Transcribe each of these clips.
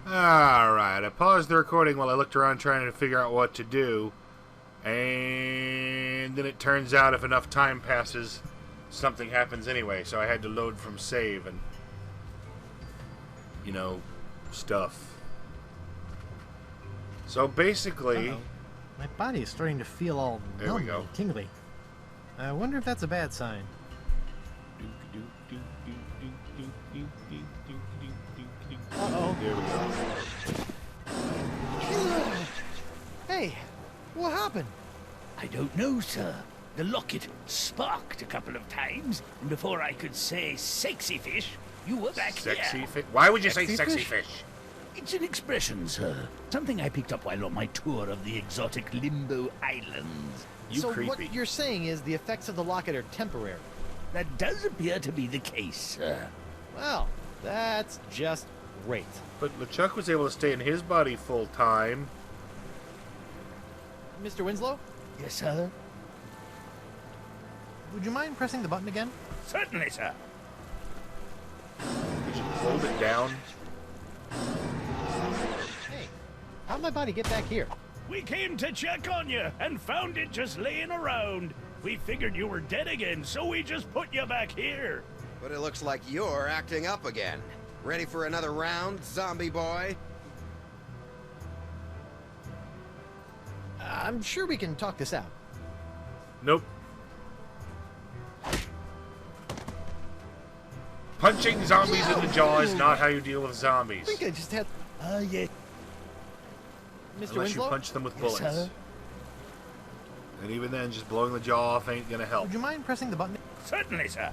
Alright, I paused the recording while I looked around trying to figure out what to do. And then it turns out if enough time passes, something happens anyway. So I had to load from save and, you know, stuff. So basically... Uh-oh. My body is starting to feel all numb and tingly. I wonder if that's a bad sign. Uh-oh. There we go. Hey, what happened? I don't know, sir. The locket sparked a couple of times, and before I could say sexy fish, you were back here. Sexy fish? Why would you say sexy fish? It's an expression, sir. Something I picked up while on my tour of the exotic Limbo Islands. So creepy. what you're saying is the effects of the locket are temporary? That does appear to be the case, sir. Well, that's just great. But LeChuck was able to stay in his body full time. Mr. Winslow? Yes, sir? Would you mind pressing the button again? Certainly, sir. You should hold it down. Hey, how'd my body get back here? We came to check on you and found it just laying around. We figured you were dead again, so we just put you back here. But it looks like you're acting up again. Ready for another round, zombie boy? I'm sure we can talk this out. Nope. Punching zombies in the jaw is not how you deal with I zombies. think I just had... Yeah. Mr. Unless Winslow? you punch them with Yes, bullets. sir? And even then, just blowing the jaw off ain't gonna help. Would you mind pressing the button? Certainly, sir.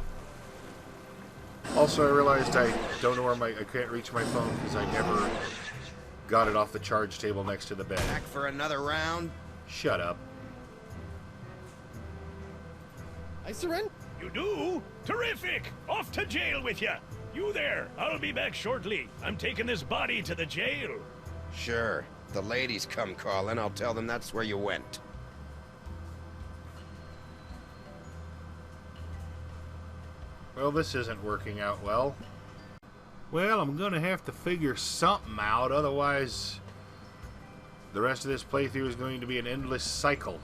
Also, I realized I don't know where I can't reach my phone because I never got it off the charge table next to the bed. Back for another round? Shut up. I surrender. You do? Terrific! Off to jail with you! You there! I'll be back shortly. I'm taking this body to the jail. Sure. If the ladies come calling, I'll tell them that's where you went. Well, this isn't working out well. Well, I'm gonna have to figure something out, otherwise the rest of this playthrough is going to be an endless cycle.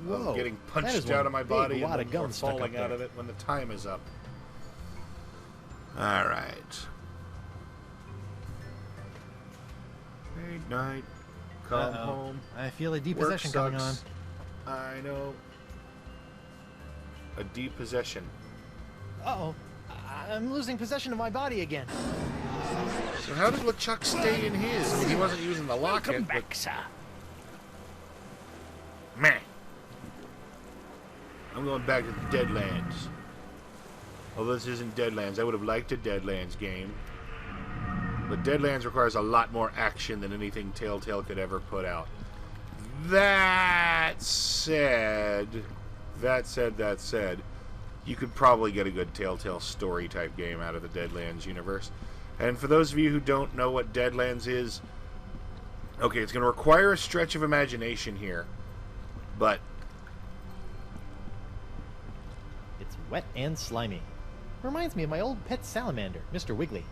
Whoa, Of getting that is punched one out of my big body wad and of then gum stuck up falling out there. of it when the time is up. Alright. Good night. Come home. I feel a Work depossession coming on. sucks. I know. A depossession. Uh-oh. I'm losing possession of my body again. So how did LeChuck stay in his? I mean, he wasn't using the locket. Welcome back, sir. Meh. I'm going back to the Deadlands. Although this isn't Deadlands, I would have liked a Deadlands game. But Deadlands requires a lot more action than anything Telltale could ever put out. That said, you could probably get a good Telltale story type game out of the Deadlands universe. And for those of you who don't know what Deadlands is, okay, it's going to require a stretch of imagination here, but It's wet and slimy. Reminds me of my old pet salamander, Mr. Wiggly.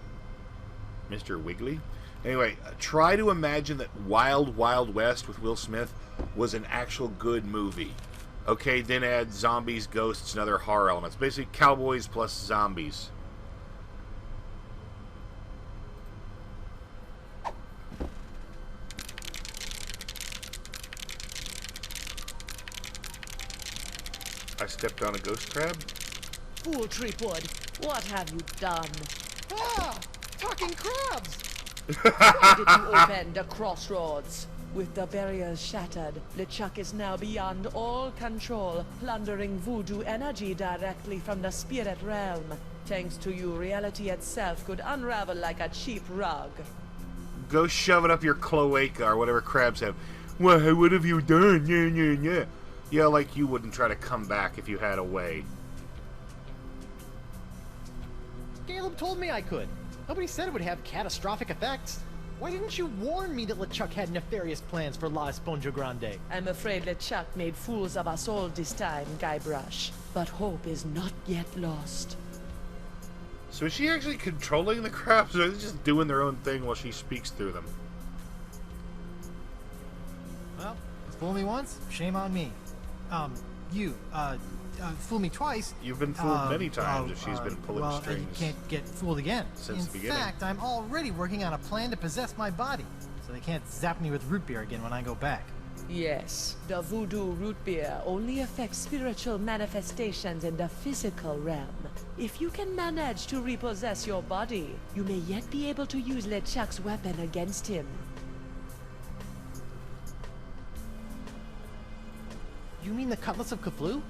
Mr. Wiggly? Anyway, try to imagine that Wild Wild West with Will Smith was an actual good movie. Okay, then add zombies, ghosts, and other horror elements. Basically, cowboys plus zombies. I stepped on a ghost crab? Fool Treepwood, what have you done? Ah! Talking crabs! Why did you open the crossroads? With the barriers shattered, LeChuck is now beyond all control, plundering voodoo energy directly from the spirit realm. Thanks to you, reality itself could unravel like a cheap rug. Go shove it up your cloaca or whatever crabs have. Why, what have you done? Yeah. Yeah, like you wouldn't try to come back if you had a way. Caleb told me I could. Nobody said it would have catastrophic effects. Why didn't you warn me that LeChuck had nefarious plans for La Esponja Grande? I'm afraid LeChuck made fools of us all this time, Guybrush. But hope is not yet lost. So is she actually controlling the crabs, or are they just doing their own thing while she speaks through them? Well, fool me once, shame on me. Fool me twice. You've been fooled many times if she's been pulling well, strings. you can't get fooled again. Since the beginning. In fact, I'm already working on a plan to possess my body, so they can't zap me with root beer again when I go back. Yes, the voodoo root beer only affects spiritual manifestations in the physical realm. If you can manage to repossess your body, you may yet be able to use LeChuck's weapon against him. You mean the Cutlass of Cthulhu?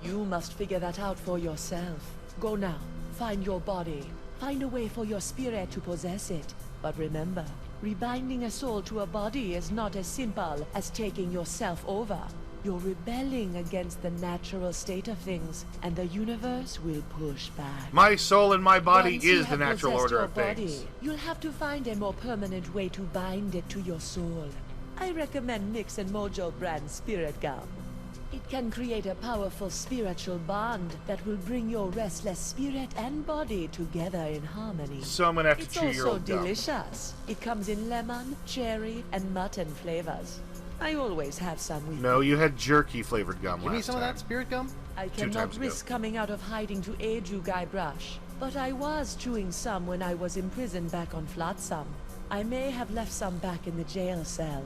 You must figure that out for yourself. Go now, find your body. Find a way for your spirit to possess it. But remember, rebinding a soul to a body is not as simple as taking yourself over. You're rebelling against the natural state of things, and the universe will push back. My soul and my body Once you is the have natural possessed order your of body, things. you'll have to find a more permanent way to bind it to your soul. I recommend Mix and Mojo brand Spirit Gum. It can create a powerful spiritual bond that will bring your restless spirit and body together in harmony. So I'm gonna have to It's chew your also old gum. delicious. It comes in lemon, cherry, and mutton flavors. I always have some with No, me. you had jerky flavored gum Give me last some of time. that spirit gum? I Two cannot times ago. risk coming out of hiding to aid you, Guybrush. But I was chewing some when I was imprisoned back on Flotsam. I may have left some back in the jail cell.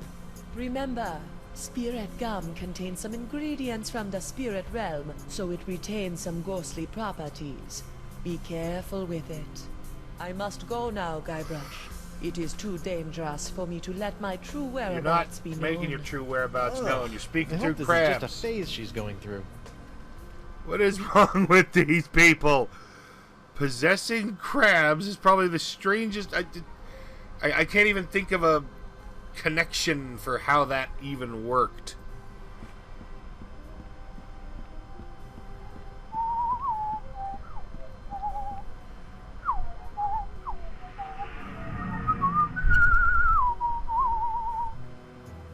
Remember, spirit gum contains some ingredients from the spirit realm, so it retains some ghostly properties. Be careful with it. I must go now, Guybrush. It is too dangerous for me to let my true You're not whereabouts be known. making your true whereabouts known. You're I speaking hope through this crabs. is just a phase she's going through. What is wrong with these people? Possessing crabs is probably the strangest. I can't even think of a connection for how that even worked.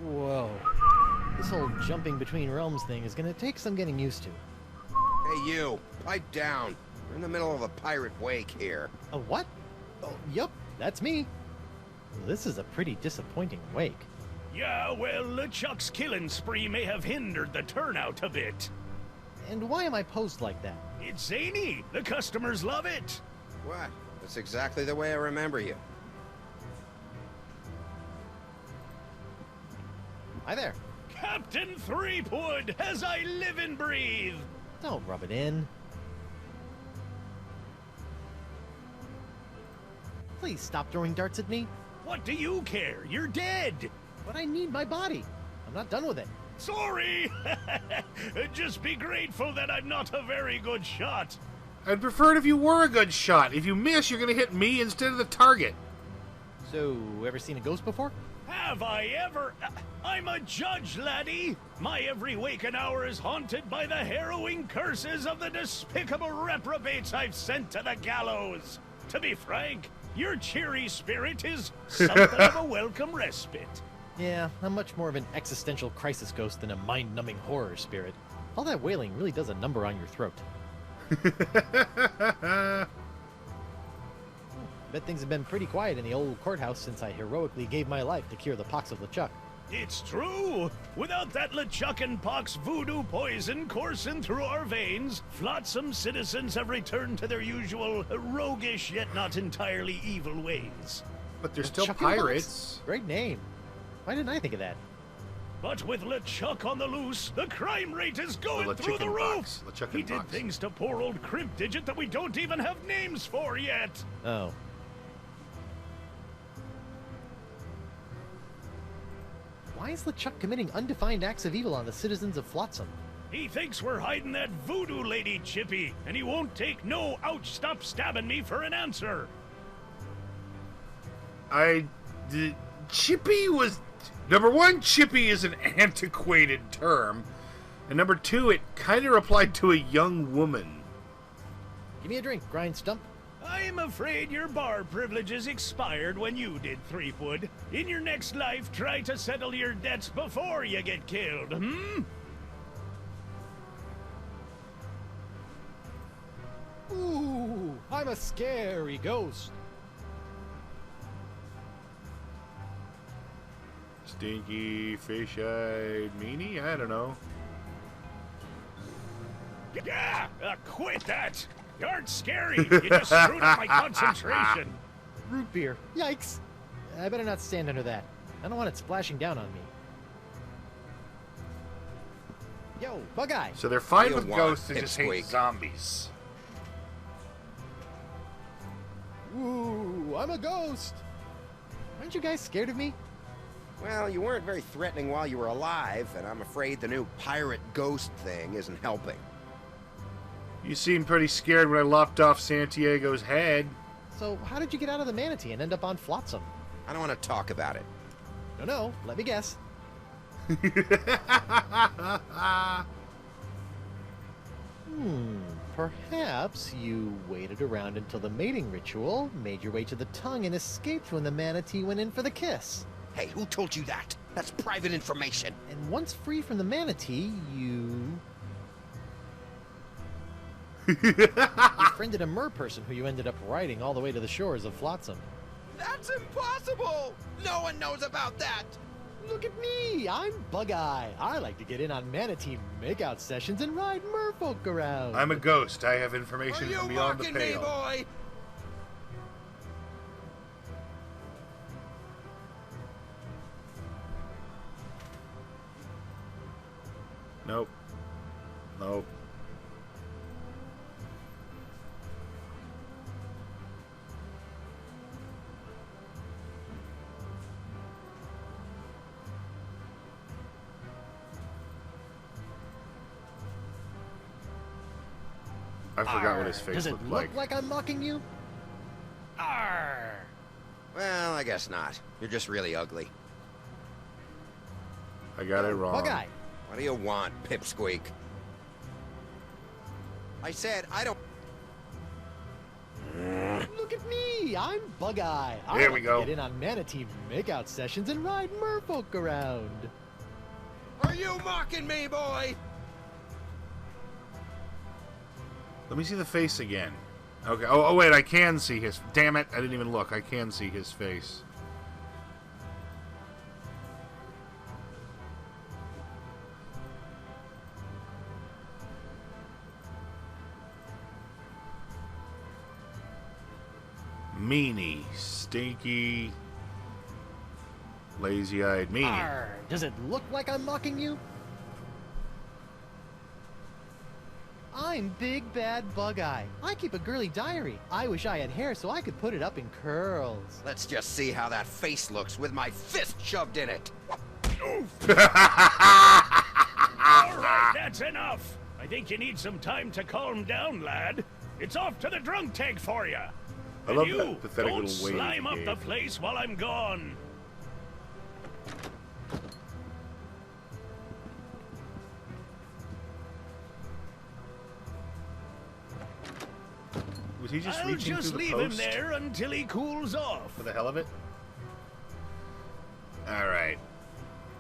Whoa. This whole jumping between realms thing is gonna take some getting used to. Hey, you! Pipe down! We're in the middle of a pirate wake here. A what? Oh, yup, that's me. This is a pretty disappointing wake. Yeah, well, LeChuck's killing spree may have hindered the turnout a bit. And why am I posed like that? It's zany. The customers love it. What? That's exactly the way I remember you. Hi there. Captain Threepwood, as I live and breathe. Don't rub it in. Please stop throwing darts at me. What do you care? You're dead. But I need my body. I'm not done with it. Sorry. Just be grateful that I'm not a very good shot. I'd prefer it if you were a good shot. If you miss, you're gonna hit me instead of the target. So, ever seen a ghost before? Have I ever? I'm a judge, laddie. My every waking hour is haunted by the harrowing curses of the despicable reprobates I've sent to the gallows. To be frank, your cheery spirit is something of a welcome respite. Yeah, I'm much more of an existential crisis ghost than a mind-numbing horror spirit. All that wailing really does a number on your throat. Bet things have been pretty quiet in the old courthouse since I heroically gave my life to cure the pox of LeChuck. It's true. Without that LeChuck and Pox voodoo poison coursing through our veins, Flotsam citizens have returned to their usual roguish yet not entirely evil ways. But they're still LeChuck and Pox? pirates. Great name. Why didn't I think of that? But with LeChuck on the loose, the crime rate is going The through the LeChuck and roof. Pox. LeChuck He and did Pox. things to poor old Crimp Digit that we don't even have names for yet. Oh. Why is LeChuck committing undefined acts of evil on the citizens of Flotsam? He thinks we're hiding that voodoo lady, Chippy, and he won't take no ouch stop stabbing me for an answer. Chippy was... Number one, Chippy is an antiquated term. And number two, it kind of replied to a young woman. Give me a drink, Grind Stump. I'm afraid your bar privileges expired when you did, Threepwood. In your next life, try to settle your debts before you get killed, Ooh, I I'm a scary ghost. Stinky fish-eyed meanie? I don't know. Yeah, quit that. You aren't scary. You just screwed up my concentration. Root beer. Yikes. I better not stand under that. I don't want it splashing down on me. Yo, Bug-Eye. So they're fine You with want ghosts, they just hate pipsqueak. zombies. Ooh, I'm a ghost. Aren't you guys scared of me? Well, you weren't very threatening while you were alive, and I'm afraid the new pirate ghost thing isn't helping. You seemed pretty scared when I lopped off Santiago's head. So how did you get out of the manatee and end up on Flotsam? I don't want to talk about it. No, let me guess. Perhaps you waited around until the mating ritual, made your way to the tongue, and escaped when the manatee went in for the kiss. Hey, who told you that? That's private information. And once free from the manatee, you befriended a mer person who you ended up riding all the way to the shores of Flotsam. That's impossible! No one knows about that! Look at me! I'm Bug-Eye. I like to get in on manatee makeout sessions and ride merfolk around. I'm a ghost. I have information Are you from beyond the mocking me, pale. boy? Nope. Nope. I forgot what his face Does it looked look like I'm mocking you? Arr. Well, I guess not. You're just really ugly. I got it wrong. Bug-Eye. What do you want, Pipsqueak? I said I don't... Look at me! I'm Bug-Eye. I There like we to go. get in on manatee makeout sessions and ride merfolk around. Are you mocking me, boy? Let me see the face again. Okay. Oh, wait, I can see his... Damn it, I didn't even look. I can see his face. Meanie. Stinky. Lazy-eyed meanie. Arr, does it look like I'm mocking you? I'm Big Bad Bug-Eye. I keep a girly diary. I wish I had hair so I could put it up in curls. Let's just see how that face looks with my fist shoved in it. All right, that's enough. I think you need some time to calm down, lad. It's off to the drunk tank for you. I love you, that pathetic don't little wave slime he up gave. the place while I'm gone. Was he just I'll reaching just through the leave post? him there until he cools off. For the hell of it? Alright.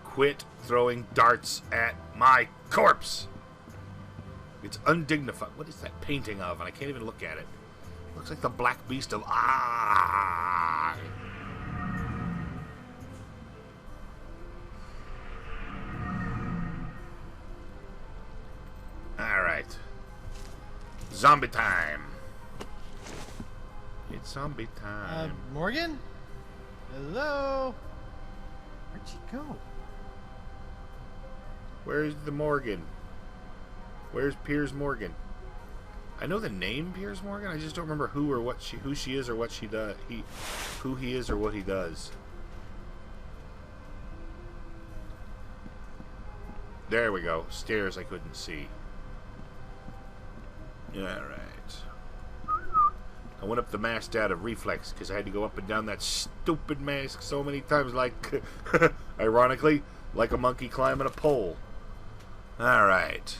Quit throwing darts at my corpse! It's undignified. What is that painting of? And I can't even look at it. Looks like the black beast of... Ah! Alright. Zombie time. It's zombie time. Morgan? Hello? Where'd she go? Where's the Morgan? Where's Piers Morgan? I know the name Piers Morgan. I just don't remember who she is or what she does. Who he is or what he does. There we go. Stairs I couldn't see. All right. I went up the mast out of reflex because I had to go up and down that stupid mask so many times, like, ironically, like a monkey climbing a pole. All right.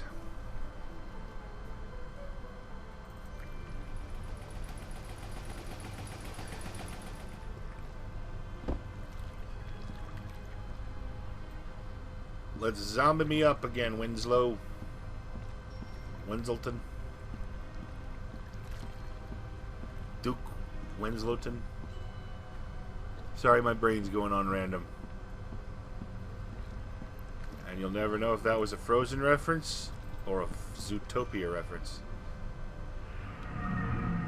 Let's zombie me up again, Winslow. Winselton. Wenslowton? Sorry, my brain's going on random. And you'll never know if that was a Frozen reference or a Zootopia reference.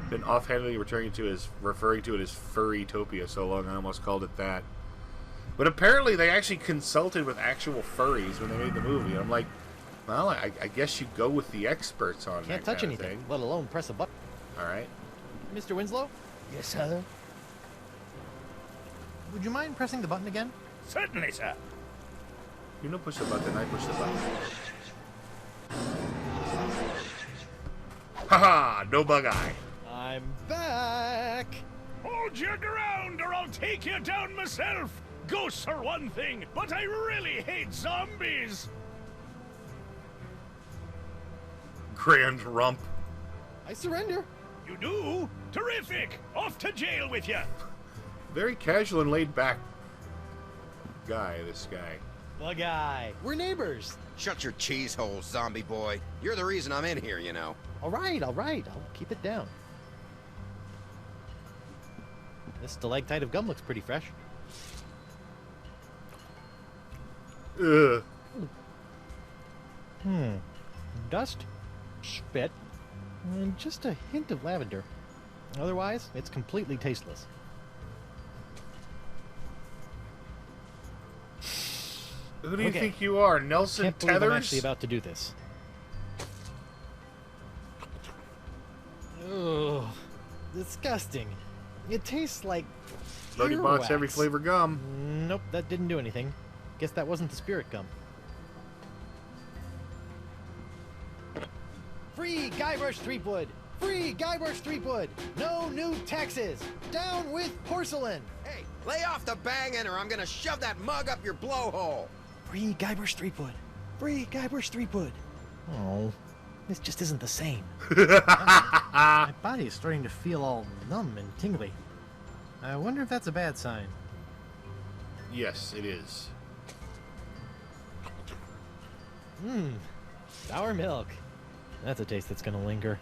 Been offhandedly referring to it as Furrytopia so long I almost called it that. But apparently they actually consulted with actual furries when they made the movie. And I'm like, well, I guess you go with the experts on that Can't touch kind of anything, thing. let alone press a button. All right. Mr. Winslow, Yes, sir. would you mind pressing the button again? Certainly, sir. You know, push the button. I push the button. Haha! No bug eye. I'm back! Hold your ground or I'll take you down myself. Ghosts are one thing, but I really hate zombies. Grand rump. I surrender. You do? Terrific. Off to jail with you. Very casual and laid back guy, this guy. The guy. We're neighbors. Shut your cheese hole, zombie boy. You're the reason I'm in here, you know. All right. I'll keep it down. This stalactite of gum looks pretty fresh. Ugh. Dust, spit, and just a hint of lavender. Otherwise, it's completely tasteless. Who do you Okay. think you are, Nelson Can't believe I'm Tethers? actually about to do this. Ugh, disgusting. It tastes like Bloody Bots every earwax. flavor gum. Nope, that didn't do anything. Guess that wasn't the spirit gum. Free Guybrush Threepwood! Free Guybrush Threepwood! No new taxes! Down with porcelain! Hey, lay off the banging or I'm gonna shove that mug up your blowhole. Free Guybrush Threepwood! Free Guybrush Threepwood! Oh, this just isn't the same. My body is starting to feel all numb and tingly. I wonder if that's a bad sign. Yes, it is. Sour milk. That's a taste that's gonna linger.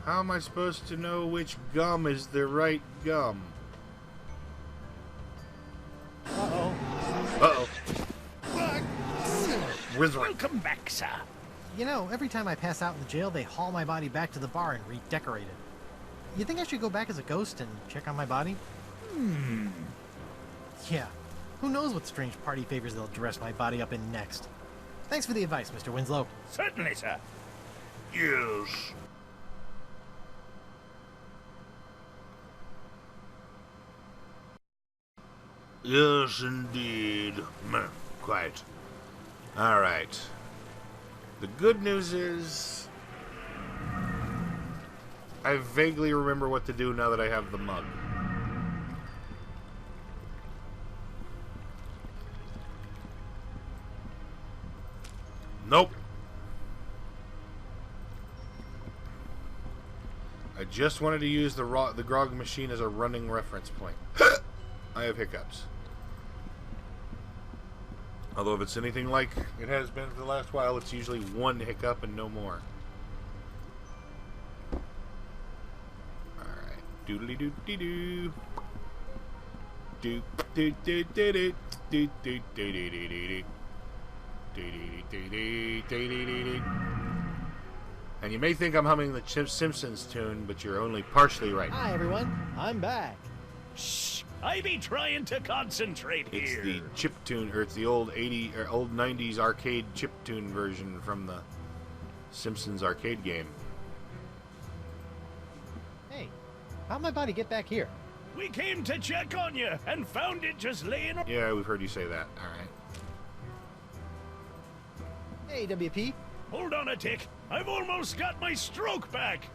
How am I supposed to know which gum is the right gum? Uh-oh. Uh-oh. Wizard. Welcome back, sir. You know, every time I pass out in the jail, they haul my body back to the bar and redecorate it. You think I should go back as a ghost and check on my body? Yeah. Who knows what strange party favors they'll dress my body up in next. Thanks for the advice, Mr. Winslow. Certainly, sir. Yes. Yes, indeed. Quite. All right. The good news is I vaguely remember what to do now that I have the mug. Nope. I just wanted to use the grog machine as a running reference point. I have hiccups. Although if it's anything like it has been for the last while, it's usually one hiccup and no more. Alright. Doodly doo dee doo. Doo doo doo doo doo doo doo doo doo doo doo. And you may think I'm humming the Simpsons tune, but you're only partially right. Hi, everyone. I'm back. Shh! I be trying to concentrate It's here. the chip tune, or it's the old 80 or old 90s arcade chip tune version from the Simpsons arcade game. Hey, how'd my body get back here? We came to check on you and found it just laying. Yeah, we've heard you say that. All right. Hey, WP. Hold on a tick. I've almost got my stroke back.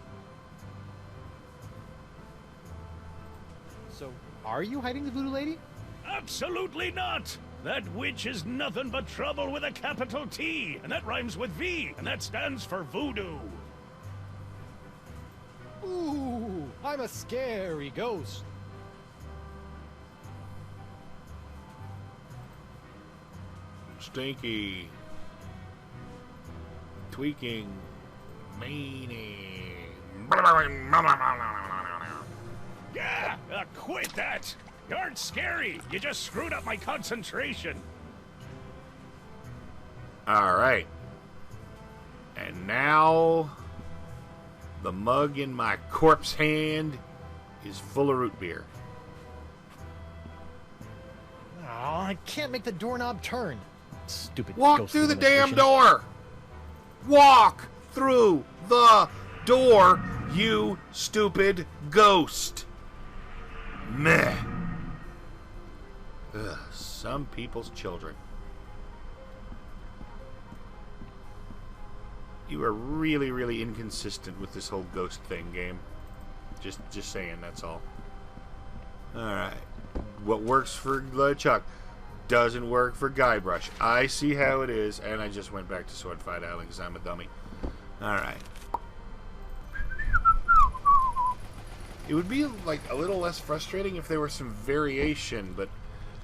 So, are you hiding the voodoo lady? Absolutely not. That witch is nothing but trouble with a capital T, and that rhymes with V, and that stands for voodoo. Ooh, I'm a scary ghost. Stinky. Tweaking. Meaning. Yeah, quit that. You aren't scary. You just screwed up my concentration. Alright. And now the mug in my corpse hand is full of root beer. Oh, I can't make the doorknob turn. Stupid. Walk ghost through the damn demonstration. door! Walk through the door, you stupid ghost! Meh. Ugh, some people's children. You are really, really inconsistent with this whole ghost thing, game. Just saying, that's all. Alright. What works for LeChuck doesn't work for Guybrush. I see how it is, and I just went back to Sword Fight Island because I'm a dummy. Alright. It would be, like, a little less frustrating if there were some variation, but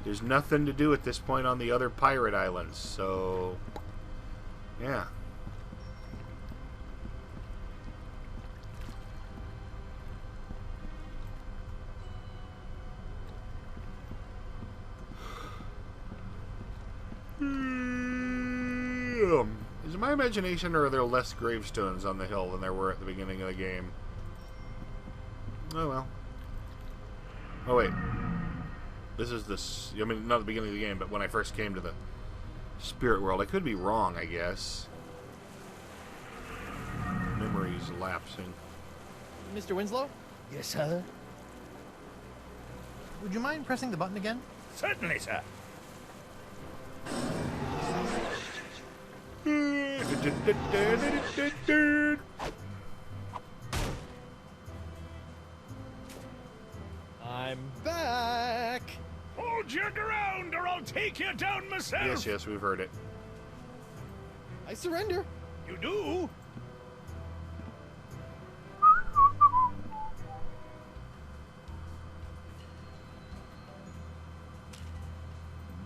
there's nothing to do at this point on the other pirate islands, so... yeah. Is it my imagination, or are there less gravestones on the hill than there were at the beginning of the game? Oh well. Oh wait. This is this. I mean, not the beginning of the game, but when I first came to the spirit world. I could be wrong, I guess. Memories lapsing. Mr. Winslow? Yes, sir? Would you mind pressing the button again? Certainly, sir. I'm back! Hold your ground or I'll take you down myself. Yes, yes, we've heard it. I surrender. You do?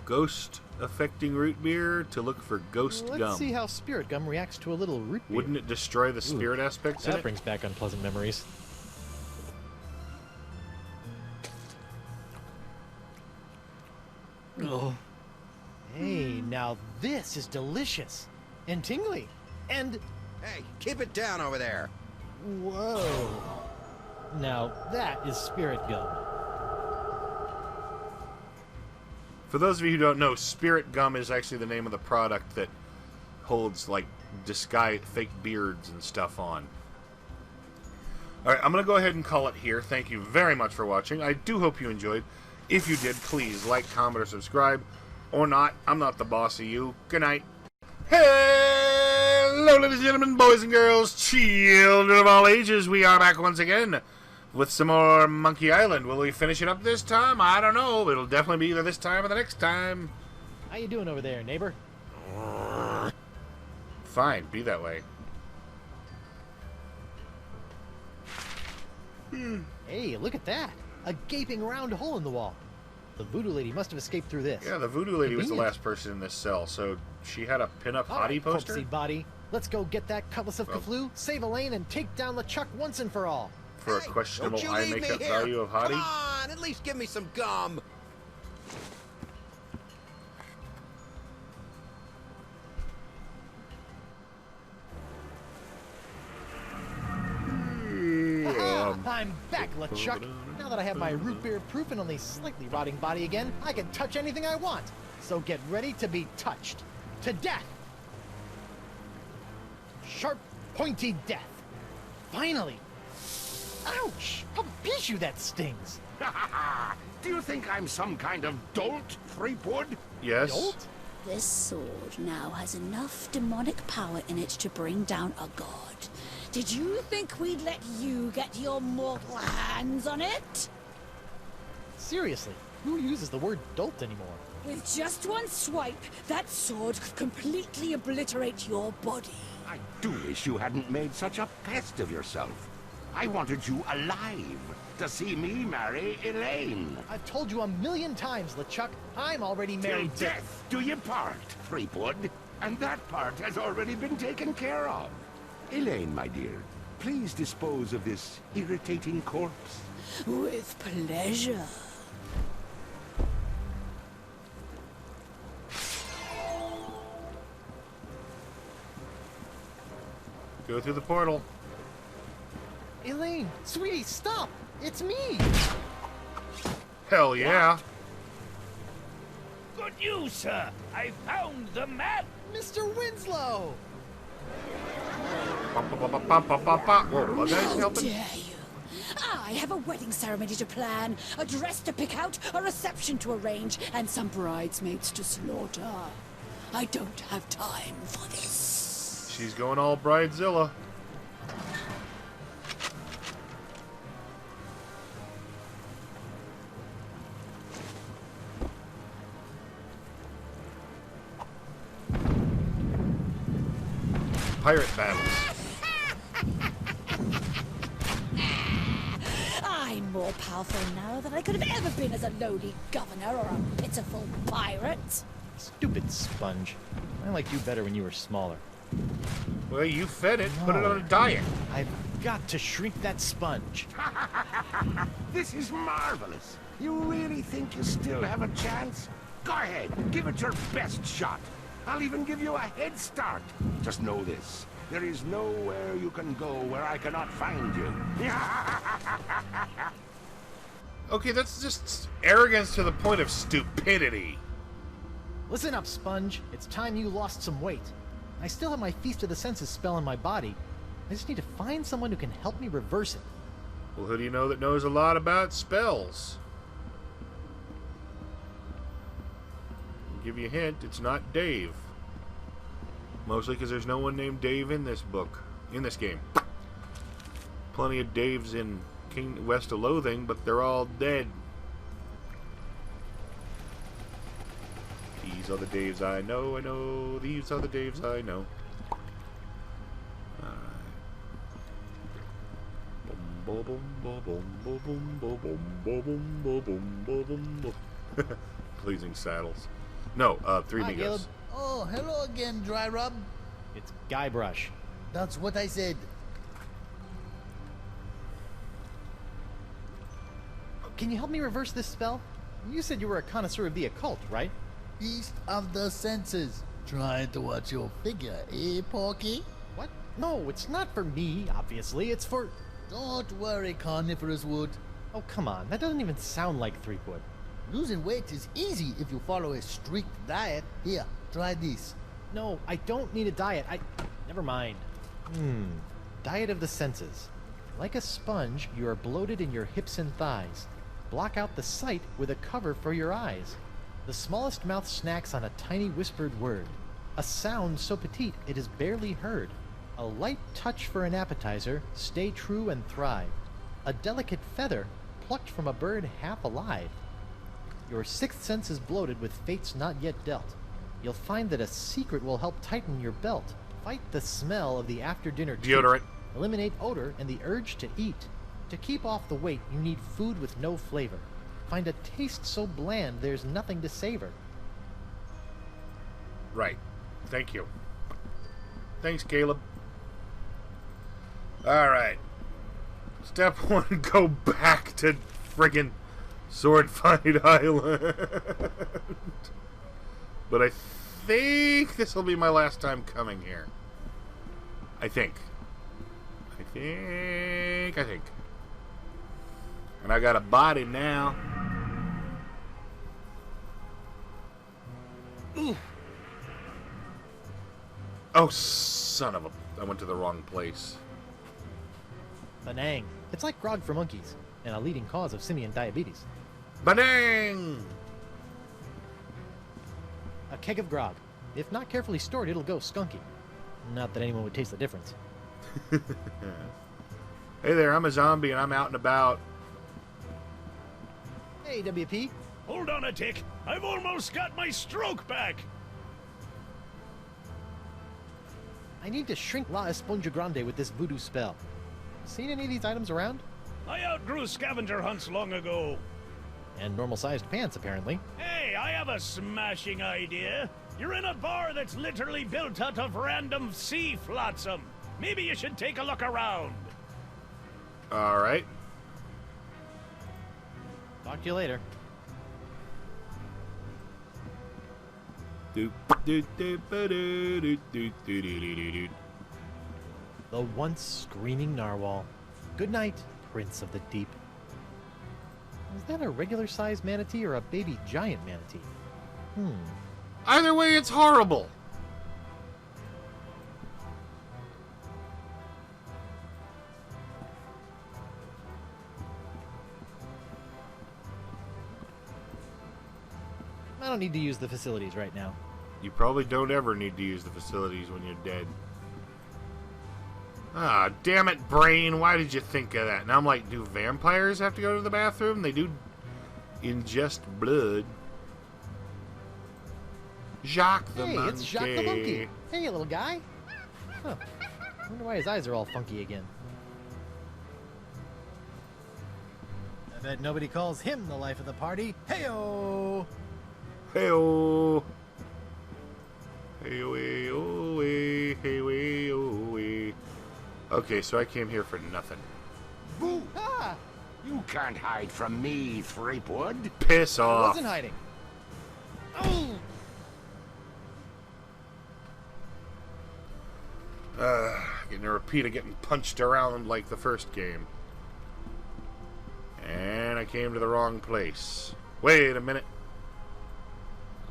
Ghost affecting root beer to look for ghost Let's gum. see how spirit gum reacts to a little root beer. Wouldn't it destroy the spirit aspects in That it? brings back unpleasant memories. Oh. Hey, now this is delicious. And tingly. And... Hey, keep it down over there. whoa. Now that is spirit gum. For those of you who don't know, spirit gum is actually the name of the product that holds, like, disguise fake beards and stuff on. Alright, I'm going to go ahead and call it here. Thank you very much for watching. I do hope you enjoyed. If you did, please like, comment, or subscribe. Or not. I'm not the boss of you. Good night. Hello, ladies and gentlemen, boys and girls, children of all ages. We are back once again with some more Monkey Island. Will we finish it up this time? I don't know. It'll definitely be either this time or the next time. How you doing over there, neighbor? Fine, be that way. Hey, look at that. A gaping round hole in the wall. The voodoo lady must have escaped through this. Yeah, the voodoo lady was the Convenient. last person in this cell, so she had a pin-up All hottie right, poster? corpsey body. Let's go get that cutlass of Well- Cthulhu, save Elaine, and take down LeChuck once and for all. For a Hey, questionable don't you eye leave me makeup here. value of hottie? Come on, at least give me some gum. Aha! I'm back, LeChuck. Now that I have my root beer proof and only slightly rotting body again, I can touch anything I want. So get ready to be touched. To death! Sharp, pointy death. Finally! Ouch! How pichu that stings! Do you think I'm some kind of dolt, Threepwood? Yes. Jolt? This sword now has enough demonic power in it to bring down a god. Did you think we'd let you get your mortal hands on it? Seriously, who uses the word dolt anymore? With just one swipe, that sword could completely obliterate your body. I do wish you hadn't made such a pest of yourself. I wanted you alive to see me marry Elaine. I've told you a million times, LeChuck, I'm already Till married to... death do you part, Threepwood. And that part has already been taken care of. Elaine, my dear, please dispose of this irritating corpse. With pleasure. Go through the portal. Elaine, sweetie, stop! It's me! Hell yeah. Good news, sir. I found the map. Mr. Winslow! Whoa, are guys How helping? dare you? I have a wedding ceremony to plan, a dress to pick out, a reception to arrange, and some bridesmaids to slaughter. I don't have time for this. She's going all Bridezilla. Pirate battles. I'm more powerful now than I could have ever been as a lowly governor or a pitiful pirate. Stupid sponge. I liked you better when you were smaller. Well, you fed it. Put it on a diet. I've got to shrink that sponge. This is marvelous. You really think you still have a chance? Go ahead, give it your best shot. I'll even give you a head start. Just know this. There is nowhere you can go where I cannot find you. Okay, that's just arrogance to the point of stupidity. Listen up, Sponge. It's time you lost some weight. I still have my Feast of the Senses spell in my body. I just need to find someone who can help me reverse it. Well, who do you know that knows a lot about spells? I'll give you a hint, it's not Dave. Mostly because there's no one named Dave in this book, in this game. Plenty of Daves in King West of Loathing, but they're all dead. These are the Daves I know, these are the Daves I know. Pleasing saddles. No, Three Hi, Caleb. Amigos. Oh, hello again, Dry Rub. It's Guybrush. That's what I said. Can you help me reverse this spell? You said you were a connoisseur of the occult, right? Feast of the Senses. Trying to watch your figure, eh, Porky? What? No, it's not for me, obviously. It's for... Don't worry, Carnivorous Wood. Oh, come on. That doesn't even sound like Threepwood. Losing weight is easy if you follow a strict diet. Here, try this. No, I don't need a diet. Never mind. Diet of the senses. Like a sponge, you are bloated in your hips and thighs. Block out the sight with a cover for your eyes. The smallest mouth snacks on a tiny whispered word. A sound so petite it is barely heard. A light touch for an appetizer, stay true and thrive. A delicate feather, plucked from a bird half alive. Your sixth sense is bloated with fates not yet dealt. You'll find that a secret will help tighten your belt. Fight the smell of the after-dinner treat. Deodorant. Eliminate odor and the urge to eat. To keep off the weight, you need food with no flavor. Find a taste so bland there's nothing to savor. Right. Thank you. Thanks, Caleb. Alright. Step 1, go back to friggin' Sword Fight Island. But I think this will be my last time coming here. I think. And I got a body now. Ooh. Oh, son of a... I went to the wrong place. Banang. It's like grog for monkeys, and a leading cause of simian diabetes. Banang! A keg of grog. If not carefully stored, it'll go skunky. Not that anyone would taste the difference. Hey there, I'm a zombie and I'm out and about. Hey, WP. Hold on a tick. I've almost got my stroke back. I need to shrink La Esponja Grande with this voodoo spell. Seen any of these items around? I outgrew scavenger hunts long ago. And normal-sized pants, apparently. Hey, I have a smashing idea. You're in a bar that's literally built out of random sea flotsam. Maybe you should take a look around. All right. Talk to you later. Do, do, do, ba, do, do, do, do, do, do, do. The once screaming narwhal. Good night, Prince of the Deep. Is that a regular-sized manatee or a baby giant manatee? Either way, it's horrible. I don't need to use the facilities right now. You probably don't ever need to use the facilities when you're dead. Ah, damn it, brain. Why did you think of that? Now I'm like, do vampires have to go to the bathroom? They do ingest blood. Jacques the Hey, monkey. it's Jacques the monkey. Hey, little guy. Huh. I wonder why his eyes are all funky again. I bet nobody calls him the life of the party. Hey-o! Hey-oh. Hey-oh, hey-oh, hey-oh. Okay, so I came here for nothing. Boo! Ah! You can't hide from me, Threepwood. Piss I off. wasn't hiding. Oh! Getting a repeat of getting punched around like the first game. And I came to the wrong place. Wait a minute.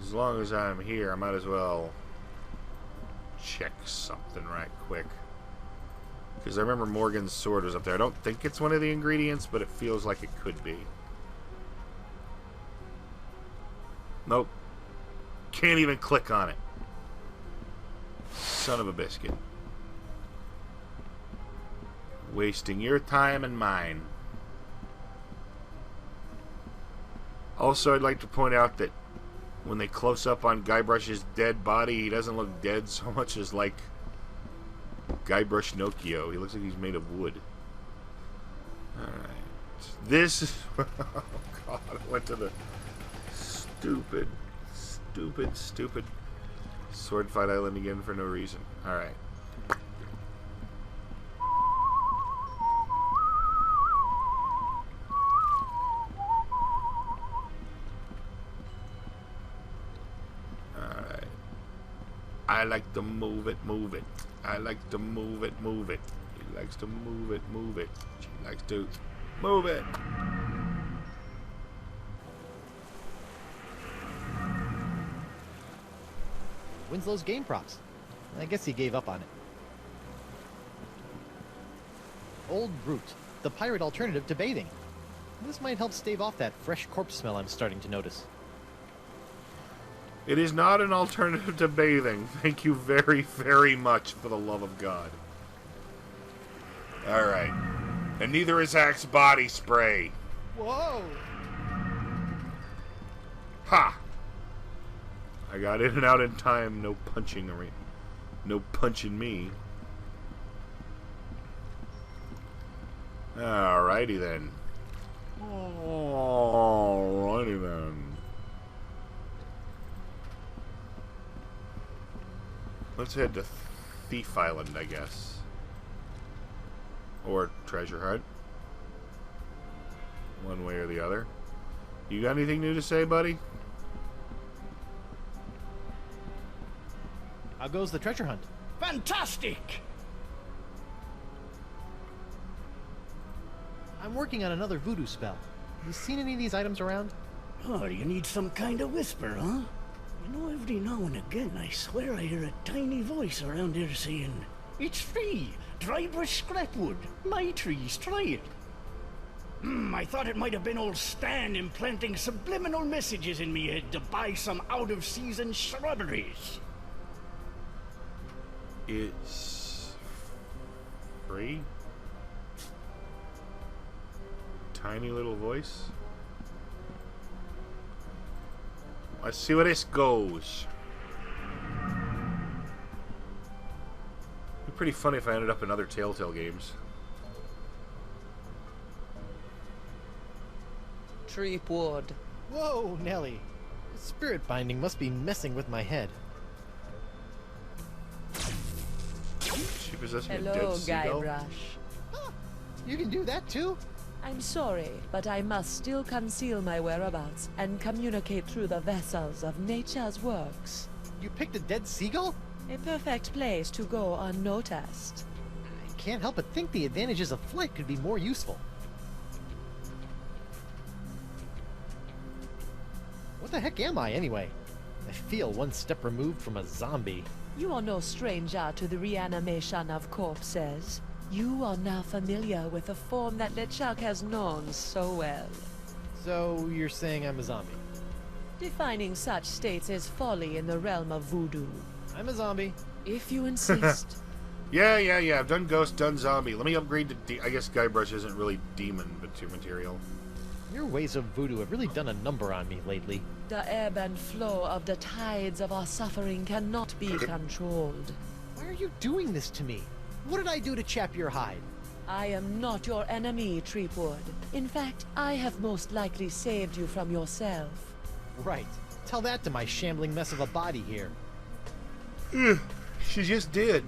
As long as I'm here, I might as well check something right quick. Because I remember Morgan's sword was up there. I don't think it's one of the ingredients, but it feels like it could be. Nope. Can't even click on it. Son of a biscuit. Wasting your time and mine. Also, I'd like to point out that when they close up on Guybrush's dead body, he doesn't look dead so much as like Guybrush Nokio. He looks like he's made of wood. Alright. This is... oh god, I went to the stupid Sword Fight Island again for no reason. Alright. I like to move it, move it. I like to move it, move it. He likes to move it, move it. She likes to move it. Winslow's game props. I guess he gave up on it. Old Brute, the pirate alternative to bathing. This might help stave off that fresh corpse smell I'm starting to notice. It is not an alternative to bathing. Thank you very, very much, for the love of God. Alright. And neither is Axe body spray. Whoa! Ha! I got in and out in time. No punching. No punching me. Alrighty then. Alrighty then. Let's head to Thief Island, I guess. Or Treasure Hunt. One way or the other. You got anything new to say, buddy? How goes the treasure hunt? Fantastic! I'm working on another voodoo spell. You seen any of these items around? Oh, you need some kind of whisper, huh? You know, every now and again, I swear I hear a tiny voice around here saying, "It's free! Dry brush scrapwood! My trees, try it!" I thought it might have been old Stan implanting subliminal messages in me head to buy some out-of-season shrubberies. It's free? Tiny little voice? Let's see where this goes. It'd be pretty funny if I ended up in other Telltale games. Treepwood. Whoa, Nelly. Spirit binding must be messing with my head. Cheap as Is this a Hello, dead seagull? Guybrush. You can do that too? I'm sorry, but I must still conceal my whereabouts and communicate through the vessels of nature's works. You picked a dead seagull? A perfect place to go unnoticed. I can't help but think the advantages of flight could be more useful. What the heck am I, anyway? I feel one step removed from a zombie. You are no stranger to the reanimation of corpses. You are now familiar with the form that LeChuck has known so well. So, you're saying I'm a zombie? Defining such states is folly in the realm of voodoo. I'm a zombie. If you insist. Yeah. I've done ghost, done zombie. Let me upgrade to I guess Guybrush isn't really demon material. Your ways of voodoo have really done a number on me lately. The ebb and flow of the tides of our suffering cannot be controlled. Why are you doing this to me? What did I do to chap your hide? I am not your enemy, Treepwood. In fact, I have most likely saved you from yourself. Right. Tell that to my shambling mess of a body here. She just did.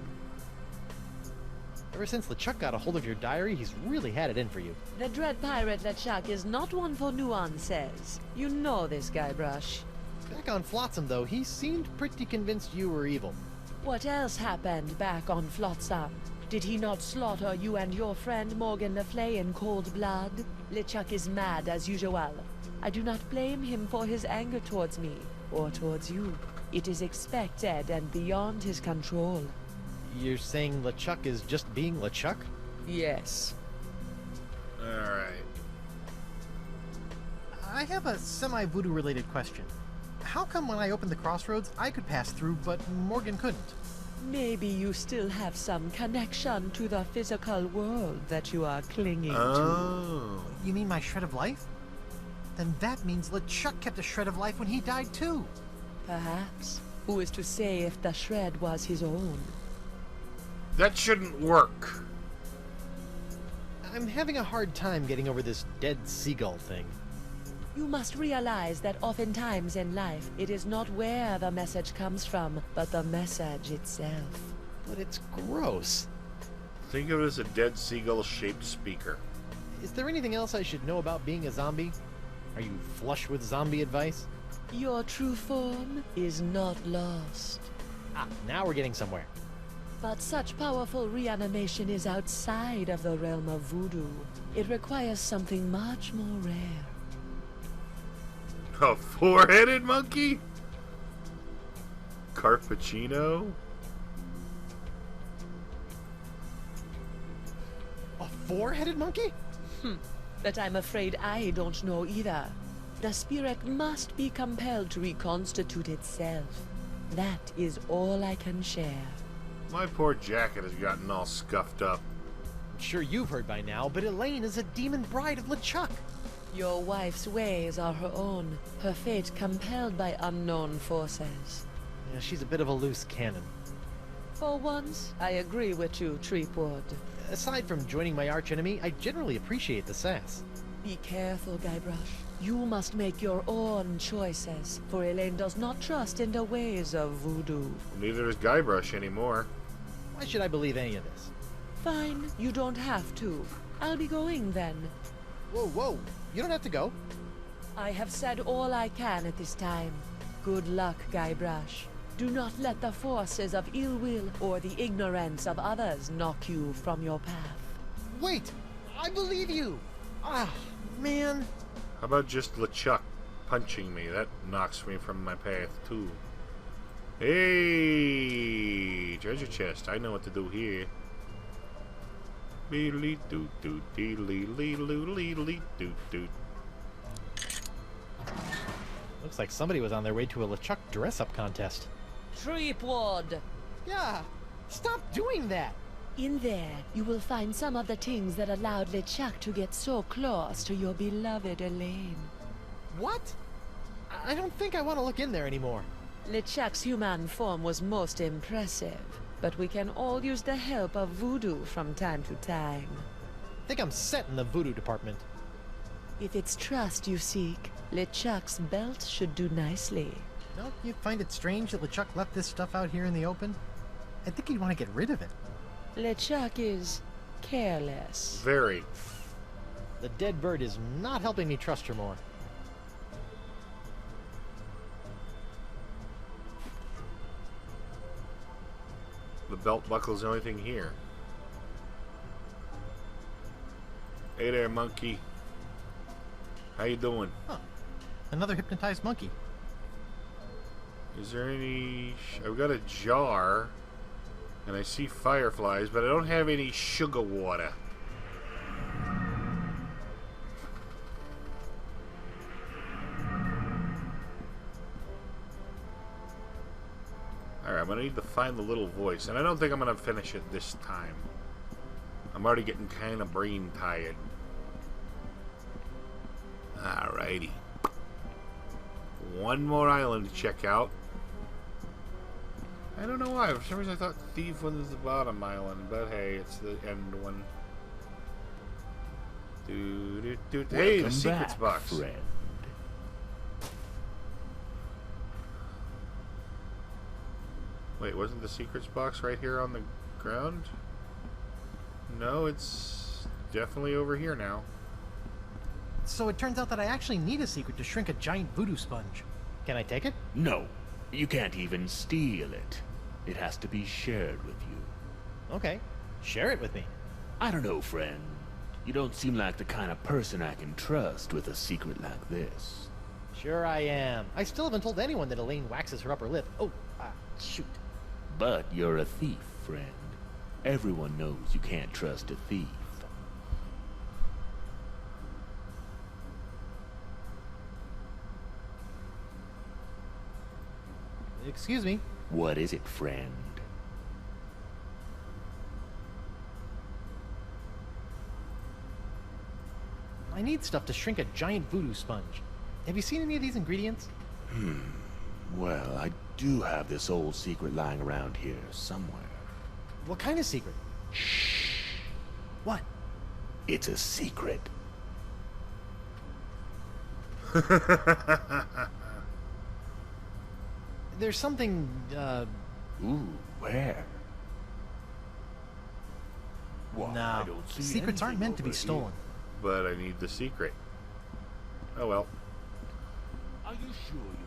Ever since LeChuck got a hold of your diary, he's really had it in for you. The dread pirate LeChuck is not one for nuances. You know this, Guybrush. Back on Flotsam, though, he seemed pretty convinced you were evil. What else happened back on Flotsam? Did he not slaughter you and your friend Morgan Le Fay in cold blood? LeChuck is mad as usual. I do not blame him for his anger towards me, or towards you. It is expected and beyond his control. You're saying LeChuck is just being LeChuck? Yes. Alright. I have a semi-voodoo related question. How come when I opened the crossroads, I could pass through, but Morgan couldn't? Maybe you still have some connection to the physical world that you are clinging to. Oh. You mean my shred of life? Then that means LeChuck kept a shred of life when he died too. Perhaps. Who is to say if the shred was his own? That shouldn't work. I'm having a hard time getting over this dead seagull thing. You must realize that oftentimes in life, it is not where the message comes from, but the message itself. But it's gross. Think of it as a dead seagull-shaped speaker. Is there anything else I should know about being a zombie? Are you flush with zombie advice? Your true form is not lost. Ah, now we're getting somewhere. But such powerful reanimation is outside of the realm of voodoo. It requires something much more rare. A four-headed monkey? Carpaccio? A four-headed monkey? But I'm afraid I don't know either. The spirit must be compelled to reconstitute itself. That is all I can share. My poor jacket has gotten all scuffed up. I'm sure you've heard by now, but Elaine is a demon bride of LeChuck. Your wife's ways are her own, her fate compelled by unknown forces. Yeah, she's a bit of a loose cannon. For once, I agree with you, Treepwood. Aside from joining my archenemy, I generally appreciate the sass. Be careful, Guybrush. You must make your own choices, for Elaine does not trust in the ways of voodoo. Well, neither is Guybrush anymore. Why should I believe any of this? Fine, you don't have to. I'll be going then. Whoa, you don't have to go. I have said all I can at this time. Good luck, Guybrush. Do not let the forces of ill will or the ignorance of others knock you from your path. Wait, I believe you. Ah, man. How about just LeChuck punching me? That knocks me from my path, too. Hey! Treasure chest. I know what to do here. Looks like somebody was on their way to a LeChuck dress-up contest. Treepwood! Yeah, stop doing that! In there, you will find some of the things that allowed LeChuck to get so close to your beloved Elaine. What? I don't think I want to look in there anymore. LeChuck's human form was most impressive, but we can all use the help of voodoo from time to time. I think I'm set in the voodoo department. If it's trust you seek, LeChuck's belt should do nicely. Don't you find it strange that LeChuck left this stuff out here in the open? I think he'd want to get rid of it. LeChuck is careless. Very. The dead bird is not helping me trust her more. The belt buckle's the only thing here. Hey there, monkey. How you doing? Huh. Another hypnotized monkey. Is there any... I've got a jar, and I see fireflies, but I don't have any sugar water. Alright, I'm going to need to find the little voice, and I don't think I'm going to finish it this time. I'm already getting kind of brain tired. Alrighty. One more island to check out. I don't know why. For some reason I thought Thief was the bottom island, but hey, it's the end one. Hey, the secrets box. Friend. Wait, wasn't the secrets box right here on the ground? No, it's definitely over here now. So it turns out that I actually need a secret to shrink a giant voodoo sponge. Can I take it? No, you can't even steal it. It has to be shared with you. Okay, share it with me. I don't know, friend. You don't seem like the kind of person I can trust with a secret like this. Sure I am. I still haven't told anyone that Elaine waxes her upper lip. Oh, shoot. But you're a thief, friend. Everyone knows you can't trust a thief. Excuse me. What is it, friend? I need stuff to shrink a giant voodoo sponge. Have you seen any of these ingredients? Well, I do have this old secret lying around here somewhere. What kind of secret? Shh. What? It's a secret. There's something, Ooh, where? Why, no. I don't see Secrets aren't anything meant to be over stolen. But I need the secret. Oh well. Here. Are you sure you